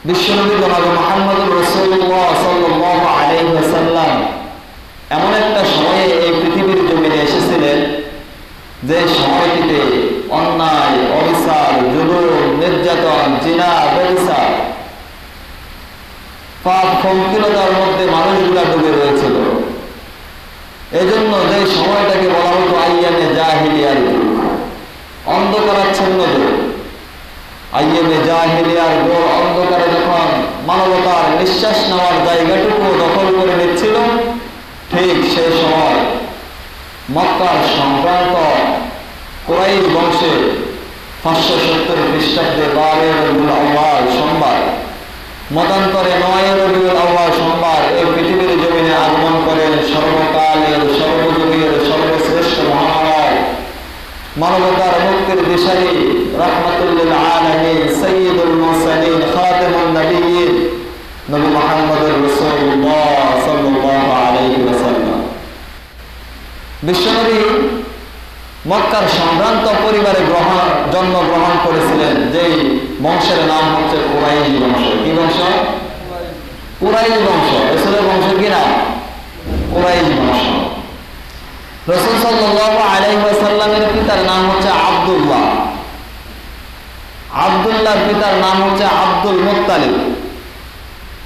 বিশ্বনবী জনাব মুহাম্মদুর রাসূলুল্লাহ সাল্লাল্লাহু আলাইহি ওয়াসাল্লাম এমন একটা সময়ে এই পৃথিবীর জমিনে এসেছিলেন যে সময়টিতে অন্যায়, অবিচার, জুলুম, নির্যাতন, জিনা, ব্যভিচার, পাপ সংকীর্ণতার মধ্যে মানুষগুলা ডুবে রয়েছিল। এজন্য যে সময়টাকে বলা হতো আইয়ামে জাহিলিয়ার যুগ, অন্ধকারাচ্ছন্ন যুগ। আইয়ামে জাহিলিয়ার যুগ, অন্ধকারে যখন মানবতার নিঃশ্বাস নেওয়ার জায়গাটুকু দখল করে নিচ্ছিল, ঠিক সেই সময় মক্কার সংক্রান্ত কুরাইশ বংশে 570 খ্রিস্টাব্দে 12 রবিউল আউয়াল সোমবার, মতান্তরে 9 রবিউল আউয়াল সোমবার এই পৃথিবীর জমিনে আগমন করেন সর্বকালের, সর্বযুগের সর্বশ্রেষ্ঠ মহামানব, মানবতার মুক্তির দিশারি, রাহমাতুল লিল আলামিন, সাইয়্যিদুল মুরসালিন, খাতামুন নবিয়্যিন, নবী মুহাম্মদুর রাসূলুল্লাহ সাল্লাল্লাহু আলাইহি ওয়াসাল্লাম। বিশ্বনবী মক্কার সম্ভ্রান্ত পরিবারে জন্মগ্রহণ করেছিলেন, যেই বংশের নাম হচ্ছে কুরাইশ বংশ। কি বংশ? কুরাইশ বংশ। রাসূলের বংশ কি নাম? কুরাইশ বংশ। রাসূল সাল্লাল্লাহু আলাইহি ওয়াসাল্লামের পিতার নাম হচ্ছে আব্দুল্লাহ। আব্দুল্লাহর পিতার নাম হচ্ছে আব্দুল মুত্তালিব।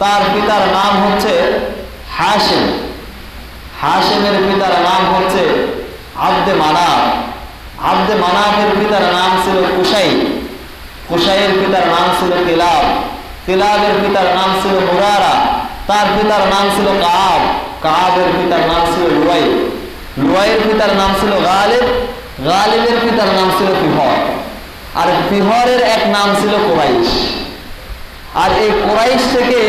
তার পিতার নাম হচ্ছে হাশিম। হাশিমের পিতার নাম হচ্ছে আব্দে মানাফ। আব্দে মানাফের পিতার নাম ছিল কুসাই। কুসাইয়ের পিতার নাম ছিল কিলাব। কিলাবের পিতার নাম ছিল মুরারা। তার পিতার নাম ছিল কাব। কাবের পিতার নাম ছিল লুয়াই। লুয়াইয়ের পিতার নাম ছিল গালিব। গালিবের পিতার নাম ছিল ফিহর। আর ফিহরের এক নাম ছিল কুরাইশ। আর এই কুরাইশ থেকে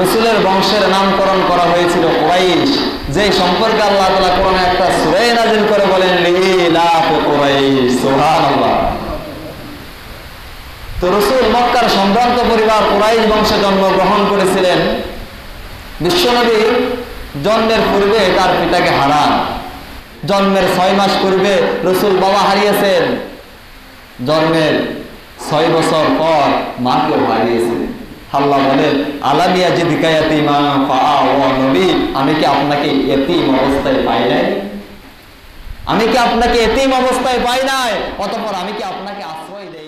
রাসূলের বংশের নামকরণ করা হয়েছিল কুরাইশ, যে সম্পর্কে আল্লাহ তাআলা কোরআনে একটা সূরা নাযিল করে বলেন লিইলাফ কুরাইশ। সুবহানাল্লাহ। তো রাসূল মক্কার সম্ভ্রান্ত পরিবার কুরাইশ বংশে জন্মগ্রহণ করেছিলেন। বিশ্বনবী জন্মের পূর্বে তার পিতাকে হারান। জন্মের 6 মাস পূর্বে রাসূল বাবা হারিয়েছেন। জন্মের 6 বছর পর মাকেও হারিয়েছিলেন। আল্লাহ বলেন আলাম ইয়াজিদকা ইয়াতীমা ফাআওয়া, নবী আমি কি আপনাকে এতিম অবস্থায় পাই নাই? আমি কি আপনাকে এতিম অবস্থায় পাই নাই? অতঃপর আমি কি আপনাকে আশ্রয় দেই?